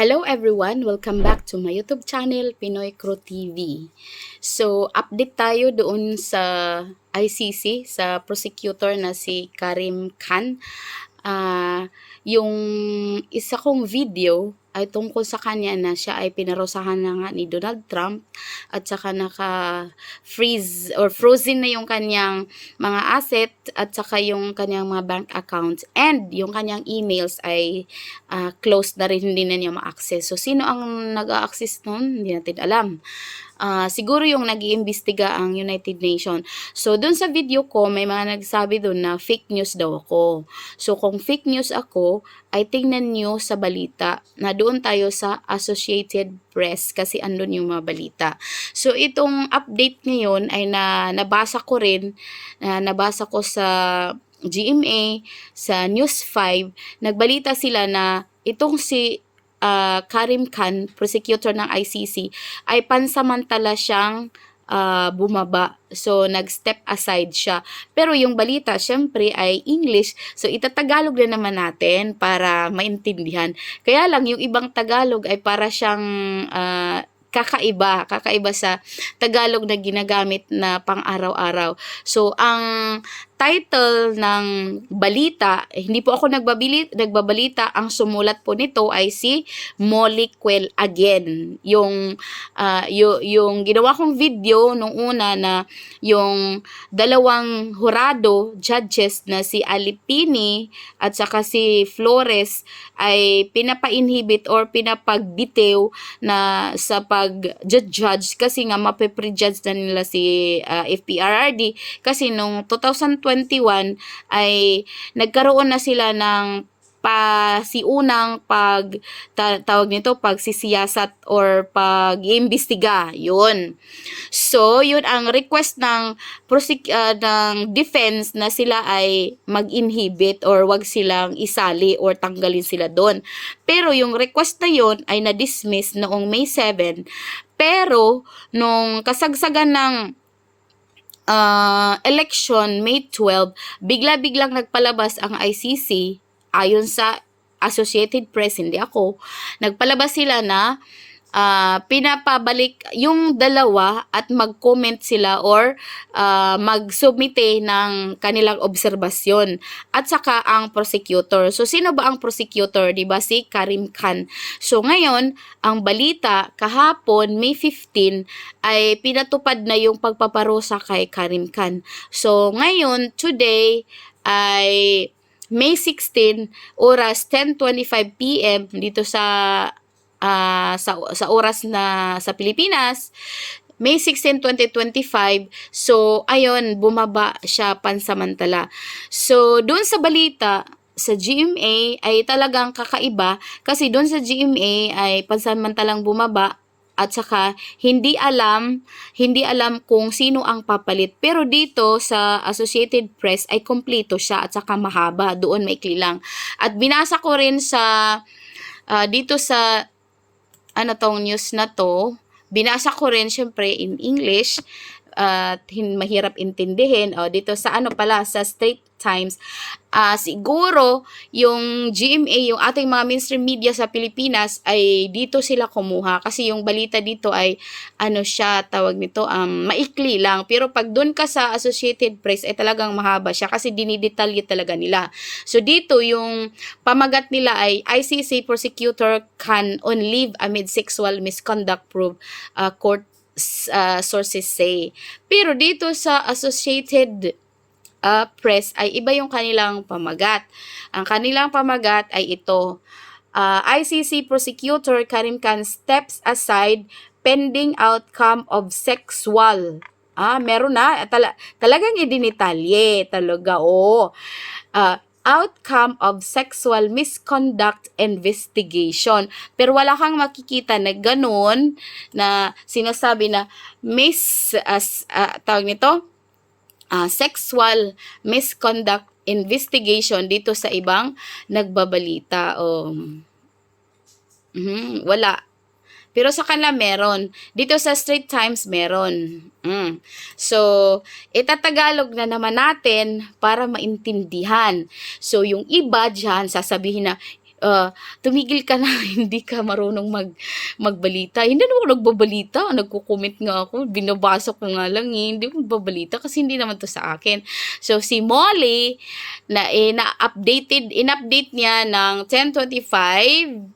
Hello everyone! Welcome back to my YouTube channel, Pinoy Crew TV. So, update tayo doon sa ICC, sa prosecutor na si Karim Khan. Yung isa kong video ay tungkol sa kanya na siya ay pinarusahan na nga ni Donald Trump at saka naka-freeze or frozen na yung kanyang mga asset at saka yung kanyang mga bank accounts and yung kanyang emails ay closed na rin, hindi na niya ma-access. So, sino ang nag-a-access nun? Hindi natin alam. Siguro yung nag-iimbestiga ang United Nations. So, dun sa video ko, may mga nagsabi dun na fake news daw ako. So, kung fake news ako, ay tingnan nyo sa balita na doon tayo sa Associated Press kasi andun yung mga balita. So, itong update ngayon ay nabasa ko rin, nabasa ko sa GMA, sa News 5, nagbalita sila na itong si Karim Khan, prosecutor ng ICC, ay pansamantala siyang bumaba. So, nag-step aside siya. Pero yung balita, syempre, ay English. So, itatagalog na naman natin para maintindihan. Kaya lang, yung ibang Tagalog ay para siyang kakaiba sa Tagalog na ginagamit na pang-araw-araw. So, ang title ng balita, hindi po ako nagbabalita, ang sumulat po nito ay si Molly Quel again. Yung ginawa kong video nung una na yung dalawang jurado, judges na si Alipini at saka si Flores ay pinapa-inhibit or pinapag-detail na sa pag-judge kasi nga mape-prejudge na nila si FPRRD kasi nung 2021 ay nagkaroon na sila ng pasiunang tawag nito, pagsisiyasat or pag-iimbestiga, yun. So, yun ang request ng defense na sila ay mag-inhibit or wag silang isali or tanggalin sila doon. Pero yung request na yun ay na-dismiss noong May 7, pero nung kasagsagan ng election, May 12, bigla-biglang nagpalabas ang ICC, ayon sa Associated Press, hindi ako, nagpalabas sila na pinapabalik yung dalawa at mag-comment sila or mag-submite ng kanilang obserbasyon at saka ang prosecutor. So, sino ba ang prosecutor? Diba si Karim Khan. So, ngayon, ang balita kahapon, May 15, ay pinatupad na yung pagpaparusa kay Karim Khan. So, ngayon, today, ay May 16, oras 10:25 PM dito sa oras na sa Pilipinas, May 16, 2025. So, ayun, bumaba siya pansamantala. So, doon sa balita, sa GMA ay talagang kakaiba kasi doon sa GMA ay pansamantalang bumaba at saka hindi alam kung sino ang papalit. Pero dito sa Associated Press ay kompleto siya at saka mahaba, doon maikli lang. At binasa ko rin sa dito sa tong news na to, binasa ko rin syempre in English at mahirap intindihin. Dito sa sa Straits Times, siguro yung GMA, yung ating mga mainstream media sa Pilipinas ay dito sila kumuha kasi yung balita dito ay siya, tawag nito, maikli lang. Pero pag doon ka sa Associated Press ay talagang mahaba siya kasi dinidetalye talaga nila. So dito yung pamagat nila ay ICC prosecutor Khan on leave amid sexual misconduct probe, court sources say. Pero dito sa Associated Press ay iba yung kanilang pamagat. Ang kanilang pamagat ay ito. ICC prosecutor Karim Khan steps aside pending outcome of sexual. Meron na. Talagang idinitalye. Talaga, outcome of sexual misconduct investigation. Pero wala kang makikita na ganun na sinasabi na tawag nito, sexual misconduct investigation dito sa ibang nagbabalita. Wala. Pero sa kanila meron. Dito sa Straits Times meron. So, itatagalog na naman natin para maintindihan. So, yung iba dyan, sasabihin na, tumigil ka na, hindi ka marunong magbalita. Hindi naman ako nagbabalita, nagko-comment nga ako, binabasa ko nga lang hindi ko magbabalita kasi hindi naman to sa akin. So, si Molly, in-update niya ng 10:29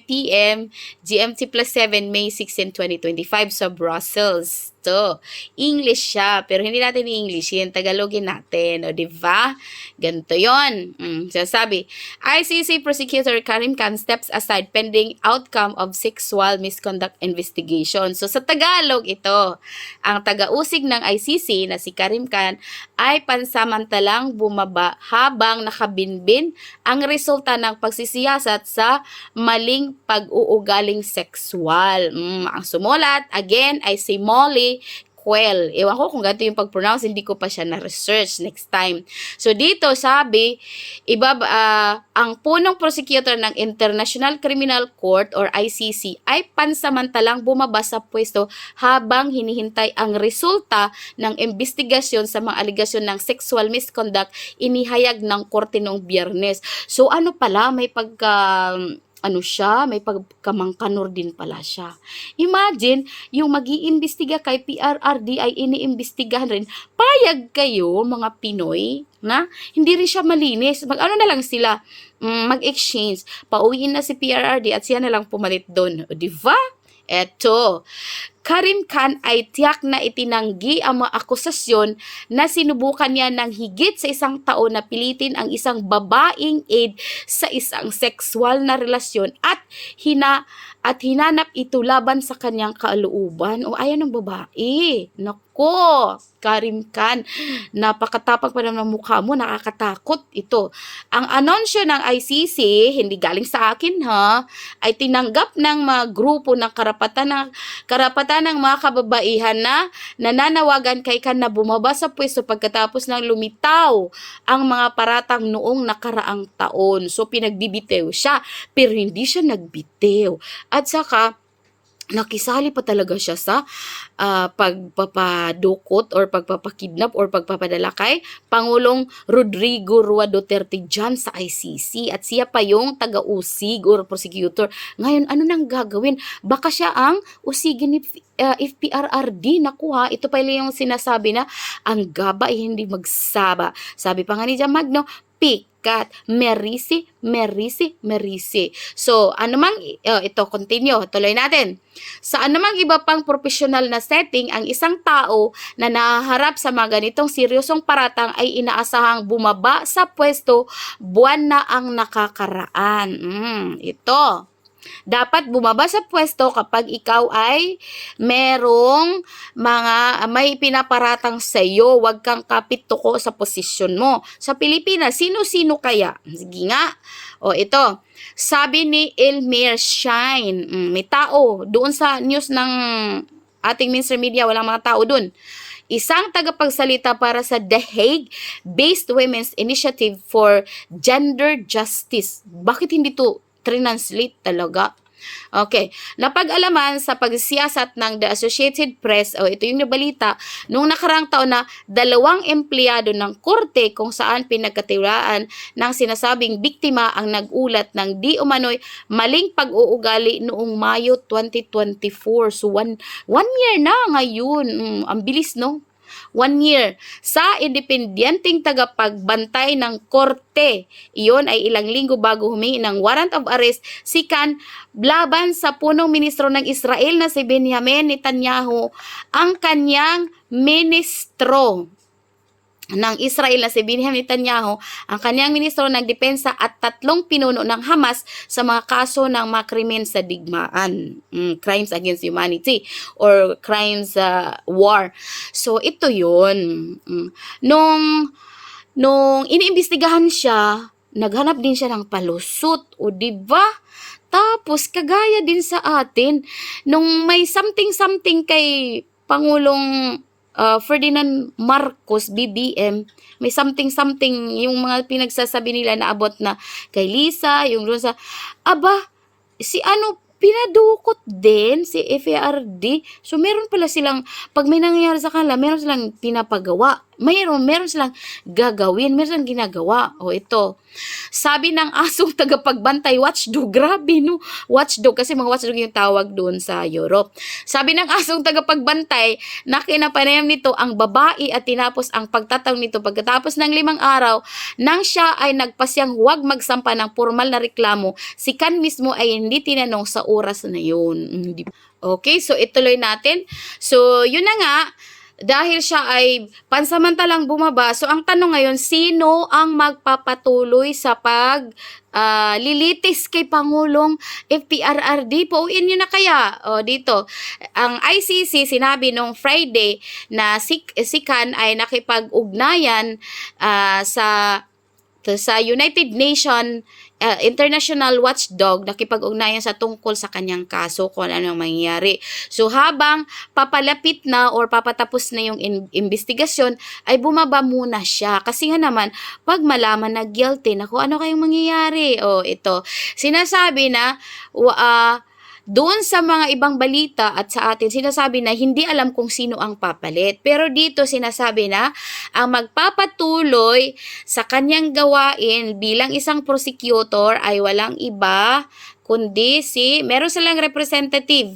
p.m. GMT plus 7 May 16, 2025 sa Brussels. To English siya, pero hindi natin i-English yan, Tagalogin natin, o diba? Ganito yon. Sabi, ICC Prosecutor Karim Khan steps aside pending outcome of sexual misconduct investigation. So sa Tagalog ito, ang taga-usig ng ICC na si Karim Khan ay pansamantalang bumaba habang nakabinbin ang resulta ng pagsisiyasat sa maling pag-uugaling sexual. Ang sumulat, again, ay si Molly Quell. Ewan ko kung ganito yung pag-pronounce, hindi ko pa siya na-research next time. So dito sabi, ang punong prosecutor ng International Criminal Court or ICC ay pansamantalang bumaba sa pwesto habang hinihintay ang resulta ng investigasyon sa mga aligasyon ng sexual misconduct inihayag ng korte noong Biyernes. So ano pala, may may pagkamangkanor din pala siya. Imagine, yung mag-iimbestiga kay PRRD ay iniimbestigahan rin. Payag kayo, mga Pinoy, na hindi rin siya malinis. Mag-ano na lang sila, mag-exchange. Pauwiin na si PRRD at siya na lang pumalit doon. O, diba? Eto, Karim Khan ay tiyak na itinanggi ang mga akusasyon na sinubukan niya ng higit sa isang taon na pilitin ang isang babaeng aide sa isang sexual na relasyon at hinanap ito laban sa kanyang kalooban. O ayaw ng babae. Nako, Karim Khan, napakatapang pa naman ng mukha mo, nakakatakot ito. Ang anunsyo ng ICC, hindi galing sa akin ha, ay tinanggap ng mga grupo ng karapatan ng mga kababaihan na nananawagan kay Khan na bumaba sa pwesto pagkatapos ng lumitaw ang mga paratang noong nakaraang taon. So pinagbibitew siya, pero hindi siya nagbitew. At saka, nakisali pa talaga siya sa pagpapadukot or pagpapakidnap or pagpapadala kay Pangulong Rodrigo Roa Duterte dyan sa ICC. At siya pa yung taga-usig or prosecutor. Ngayon, ano nang gagawin? Baka siya ang usigin ni FPRRD. Naku ha, ito pa yung sinasabi na ang gaba ay hindi magsaba. Sabi pa nga ni Jan Magno, pikat, merisi. So, ito, continue, tuloy natin. Sa anumang iba pang professional na setting, ang isang tao na nahaharap sa mga ganitong seryosong paratang ay inaasahang bumaba sa pwesto buwan na ang nakakaraan. Ito. Dapat bumaba sa pwesto kapag ikaw ay may pinaparatang sa iyo, wag kang kapit-tuko sa posisyon mo. Sa Pilipinas, sino-sino kaya? Sige nga. O ito, sabi ni Elmer Shine, may tao doon sa news ng ating mainstream media, walang mga tao doon. Isang tagapagsalita para sa The Hague-based Women's Initiative for Gender Justice. Bakit hindi to translate talaga? Okay. Napag-alaman sa pagsiyasat ng The Associated Press, ito yung nabalita, noong nakarang taon na 2 empleyado ng korte kung saan pinagkatiwalaan ng sinasabing biktima ang nag-ulat ng di umano'y maling pag-uugali noong Mayo 2024. So, one year na ngayon. Ang bilis, no? 1 year. Sa independenteng tagapagbantay ng korte. Iyon ay ilang linggo bago humingi ng warrant of arrest si Khan laban sa punong ministro ng Israel na si Benjamin Netanyahu, ang kanyang ministro ng Israel na si Benjamin Netanyahu, ang kanyang ministro ng depensa at 3 pinuno ng Hamas sa mga kaso ng mga krimen sa digmaan, crimes against humanity or crimes war. So ito 'yun. Nung iniimbestigahan siya, naghanap din siya ng palusot, o di ba? Tapos kagaya din sa atin nung may something kay Pangulong Ferdinand Marcos, BBM, may something yung mga pinagsasabi nila na abot na kay Lisa, yung doon sa, pinadukot din si FARD. So, meron pala silang, pag may nangyayari sa kanila, meron silang pinapagawa. meron silang gagawin, meron silang ginagawa. O ito, sabi ng asong tagapagbantay, watchdog, grabe no, watchdog, kasi mga watchdog yung tawag doon sa Europe. Sabi ng asong tagapagbantay, na kinapanayam nito ang babae at tinapos ang pagtatawag nito pagkatapos ng 5 araw, nang siya ay nagpasyang huwag magsampa ng formal na reklamo, si Khan mismo ay hindi tinanong sa oras na yun. Okay, so ituloy natin. So, yun na nga, dahil siya ay pansamantalang bumaba, so ang tanong ngayon, sino ang magpapatuloy sa lilitis kay Pangulong FPRRD? Pauin nyo na kaya. O, dito, ang ICC sinabi nung Friday na si Khan ay nakipag-ugnayan sa United Nations International Watchdog, nakipag-ugnayan sa tungkol sa kanyang kaso kung ano ang mangyayari. So habang papalapit na or papatapos na yung investigasyon, ay bumaba muna siya. Kasi nga naman, pag malaman na guilty, naku, ano kayong mangyayari? O ito, sinasabi na doon sa mga ibang balita at sa atin, sinasabi na hindi alam kung sino ang papalit. Pero dito sinasabi na ang magpapatuloy sa kanyang gawain bilang isang prosecutor ay walang iba kundi meron silang representative.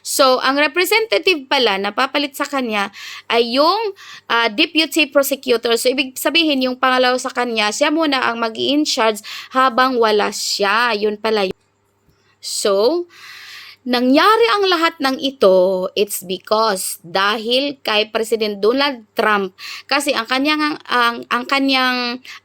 So, ang representative pala na papalit sa kanya ay yung deputy prosecutor. So, ibig sabihin, yung pangalawa sa kanya, siya muna ang mag-i-in-charge habang wala siya. Yun pala. So, nangyari ang lahat ng ito, it's because dahil kay President Donald Trump, kasi ang kanyang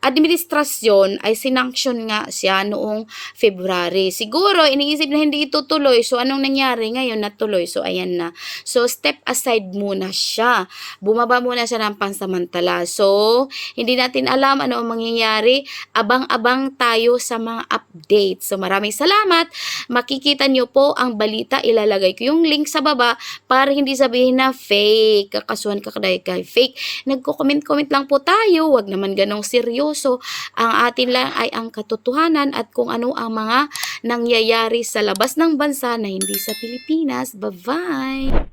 administrasyon ay sinanksyon nga siya noong February. Siguro iniisip na hindi itutuloy. So anong nangyari ngayon? Natuloy. So ayan na. So step aside muna siya. Bumaba muna siya ng pansamantala. So hindi natin alam ano ang mangyayari. Abang-abang tayo sa mga updates. So maraming salamat. Makikita nyo po ang balita, ilalagay ko yung link sa baba para hindi sabihin na fake, kakasuhan ka kay fake. Nagko-comment-comment lang po tayo, wag naman ganong seryoso. Ang atin lang ay ang katotohanan at kung ano ang mga nangyayari sa labas ng bansa na hindi sa Pilipinas. Bye-bye!